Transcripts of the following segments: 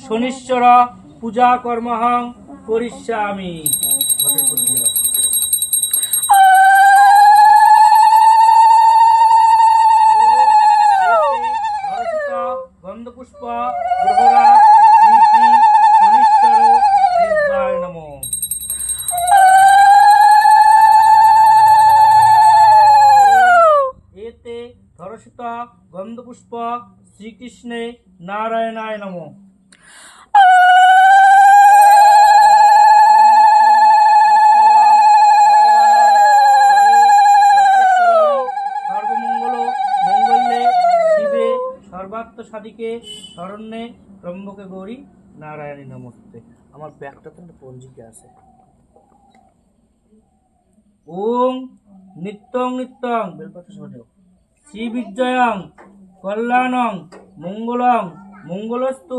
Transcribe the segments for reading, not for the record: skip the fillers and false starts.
শনিশ্চর পূজা কর্মহং করিষ্যামি। গন্ধপুষ্প গ্রহরাজ শ্রী শ্রী শনিশ্চর দেবায় নমঃ। এতে ধরসিত গন্ধপুষ্প শ্রীকৃষ্ণে নারায়ণায় নমঃ। সর্বমঙ্গল মঙ্গলে শিবে সর্বাত্ম সাধিকে শরণ্যে ত্রম্বকে গৌরী নারায়ণী নমস্তে। আমার ব্যাগটা তো একটা পঞ্জিকা আছে। ওম নিত্যং নিত্যং বেলপাতা সহদেব শ্রী বিজয়ং কল্যাণং মঙ্গলং মঙ্গলস্তু।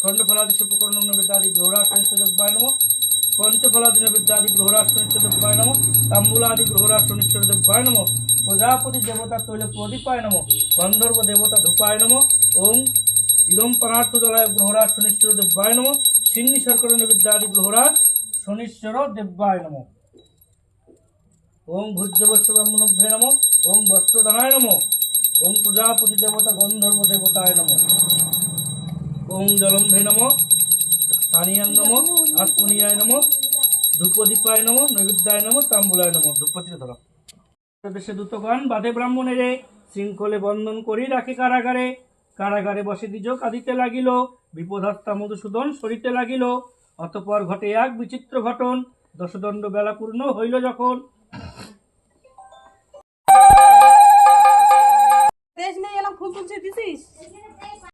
खंडफलादिशुपकर्णं विद्यादि ग्रहराजशनिश्चरदेवाय नमः। पंचफलादि विद्यादि ग्रहराजशनिश्चरदेवाय नमः। ताम्बूलादि ग्रहराजशनिश्चरदेवाय नमः। प्रजापति देवता तैल प्रदीपाय नमः। गंधर्व देवता धूपाय नमः। ओम इदं परार्थजलाय ग्रहराजशनिश्चरदेवाय नमः। सिन्नि शर्करण विद्यादि ग्रहराजशनिश्चरदेवाय नमः। ओम भुजगस्वामिनभ्ये नमः। ओम वस्त्रदानाय नमः। ओम प्रजापति देवता गंधर्व देवताय नमः। ओम जलम्भे नमः। स्थानीयां नमः। आत्मनीयाय नमः। धूपदीपाय नमः। नैवेद्याय नमः। ताम्बूलाय नमः। धूपपति धरो। देशे दूतगण बाधे ब्राह्मणेरे शृंखले बंधन करी राखी कारागारे। कारागारे बसे द्विज काঁদিতে লাগিল। विपदास्ता मधुसूदन सरिते লাগিল। অতঃপর ঘটে এক বিচিত্র ঘটন। দশদণ্ড বেলা পূর্ণ হইল যখন